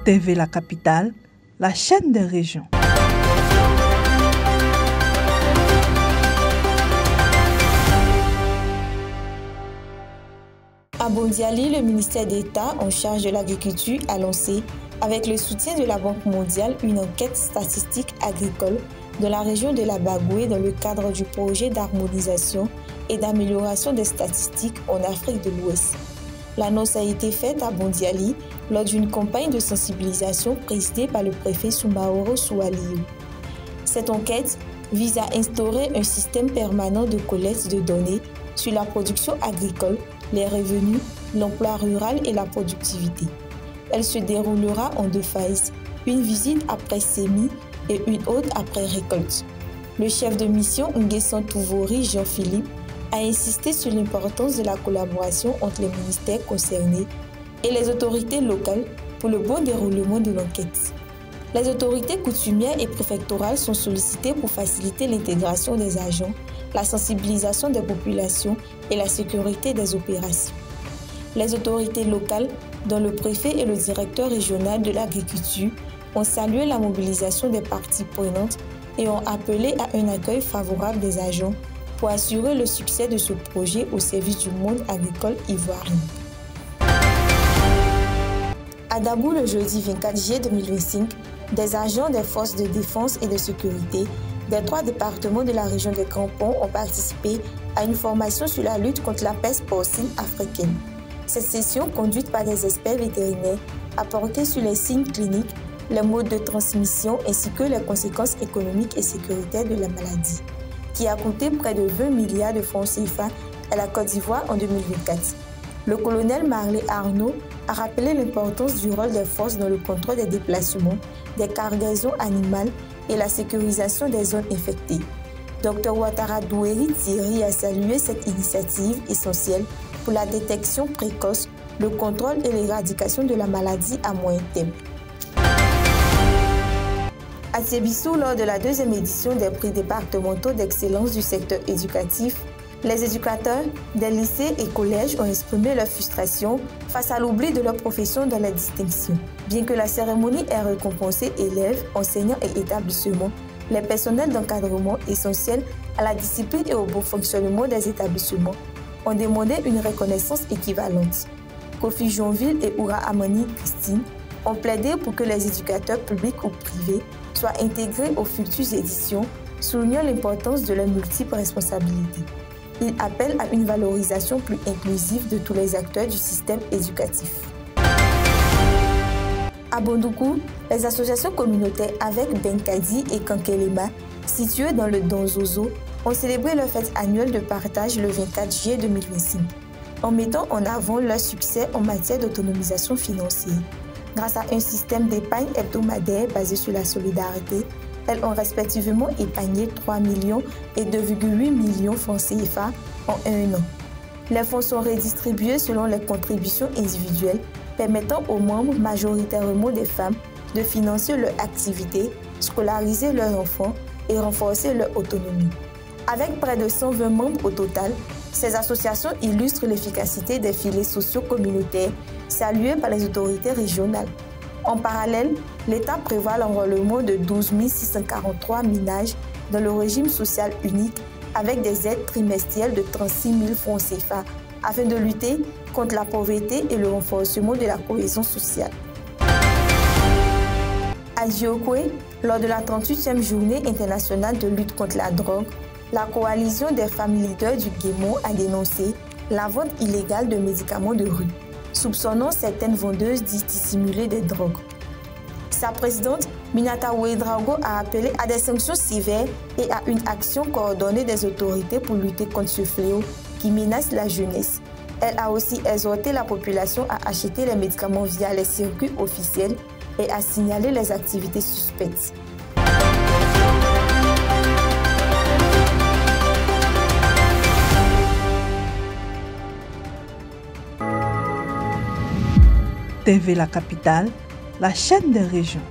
TV La Capitale, la chaîne des régions. À Bondiali, le ministère d'État en charge de l'agriculture a lancé, avec le soutien de la Banque mondiale, une enquête statistique agricole dans la région de la Bagoué dans le cadre du projet d'harmonisation et d'amélioration des statistiques en Afrique de l'Ouest. L'annonce a été faite à Bondiali lors d'une campagne de sensibilisation présidée par le préfet Soumaoro Soualiou. Cette enquête vise à instaurer un système permanent de collecte de données sur la production agricole, les revenus, l'emploi rural et la productivité. Elle se déroulera en 2 phases, une visite après semis et une autre après récolte. Le chef de mission Nguessan Touvori Jean-Philippe a insisté sur l'importance de la collaboration entre les ministères concernés et les autorités locales pour le bon déroulement de l'enquête. Les autorités coutumières et préfectorales sont sollicitées pour faciliter l'intégration des agents, la sensibilisation des populations et la sécurité des opérations. Les autorités locales, dont le préfet et le directeur régional de l'agriculture, ont salué la mobilisation des parties prenantes et ont appelé à un accueil favorable des agents pour assurer le succès de ce projet au service du monde agricole ivoirien. À Dabou, le jeudi 24 juillet 2025, des agents des forces de défense et de sécurité des 3 départements de la région des Grands Ponts ont participé à une formation sur la lutte contre la peste porcine africaine. Cette session, conduite par des experts vétérinaires, a porté sur les signes cliniques, les modes de transmission ainsi que les conséquences économiques et sécuritaires de la maladie, qui a coûté près de 20 milliards de francs CFA à la Côte d'Ivoire en 2024. Le colonel Marley Arnaud a rappelé l'importance du rôle des forces dans le contrôle des déplacements, des cargaisons animales et la sécurisation des zones infectées. Dr Ouattara Doueri Thierry a salué cette initiative essentielle pour la détection précoce, le contrôle et l'éradication de la maladie à moyen terme. À Tébissou, lors de la 2e édition des prix départementaux d'excellence du secteur éducatif, les éducateurs des lycées et collèges ont exprimé leur frustration face à l'oubli de leur profession dans la distinction. Bien que la cérémonie ait récompensé élèves, enseignants et établissements, les personnels d'encadrement essentiels à la discipline et au bon fonctionnement des établissements ont demandé une reconnaissance équivalente. Kofi Jonville et Oura Amani Christine ont plaidé pour que les éducateurs publics ou privés soient intégrés aux futures éditions, soulignant l'importance de leurs multiples responsabilités. Ils appellent à une valorisation plus inclusive de tous les acteurs du système éducatif. À Bondoukou, les associations communautaires avec Benkadi et Kankelema, situées dans le Donzozo, ont célébré leur fête annuelle de partage le 24 juillet 2025, en mettant en avant leur succès en matière d'autonomisation financière. Grâce à un système d'épargne hebdomadaire basé sur la solidarité, elles ont respectivement épargné 3 millions et 2,8 millions francs CFA en 1 an. Les fonds sont redistribués selon les contributions individuelles, permettant aux membres, majoritairement des femmes, de financer leur activité, scolariser leurs enfants et renforcer leur autonomie. Avec près de 120 membres au total, ces associations illustrent l'efficacité des filets sociaux communautaires salués par les autorités régionales. En parallèle, l'État prévoit l'enrôlement de 12 643 ménages dans le régime social unique avec des aides trimestrielles de 36 000 francs CFA afin de lutter contre la pauvreté et le renforcement de la cohésion sociale. À Djokwe, lors de la 38e journée internationale de lutte contre la drogue, la coalition des femmes leaders du Guémon a dénoncé la vente illégale de médicaments de rue, soupçonnant certaines vendeuses d'y dissimuler des drogues. Sa présidente, Minata Ouedraogo, a appelé à des sanctions sévères et à une action coordonnée des autorités pour lutter contre ce fléau qui menace la jeunesse. Elle a aussi exhorté la population à acheter les médicaments via les circuits officiels et à signaler les activités suspectes. TV La Capitale, la chaîne des régions.